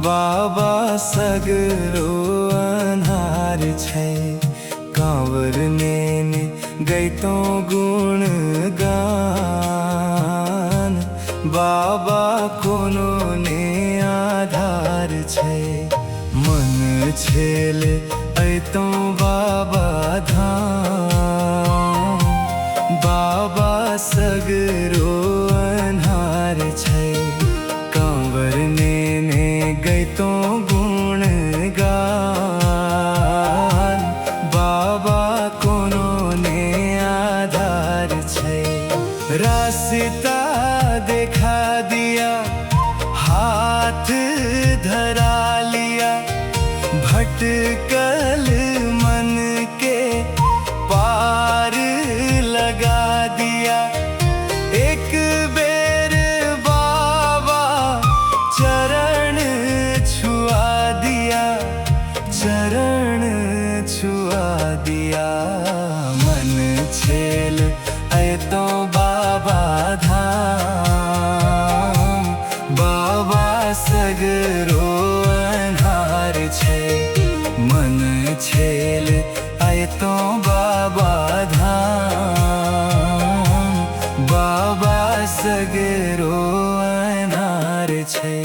बाबा सगरो अन्हार छै, कांवर नेने गैतो गुण गान। बाबा कोनो ने आधार छै, मन छेल ऐतो बाबा धाम। बाबा सगरो अन्हार छै, कांवर नेने गैतो गुण गान। बाबा कोनो ने आधार छै, रास्ता देखा दिया, हाथ धरा लिया। भटकल मन के पार लगा दिया। एक बेर बाबा चरण छुआ दिया, चरण छुआ दिया। मन छेल ऐतो बाबा धाम। बाबा सगरो अन्हार छै, मन छेल ऐतो बाबा धाम। बाबा सगरो अन्हार छै।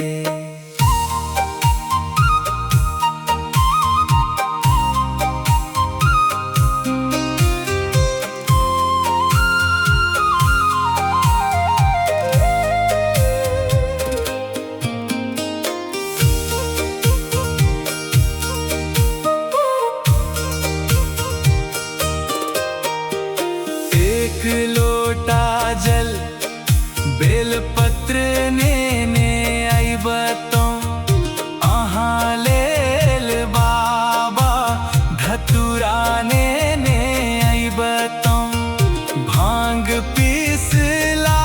एक लोटा जल बेलपत्र नेने अइबतो, अहाँ लेल बाबा धतुरा नेने अइबतो। भांग पीसला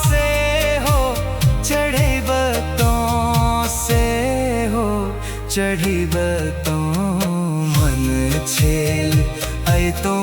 से हो चढ़ैबतो, से हो चढ़ैबतो। मन छेल ऐतो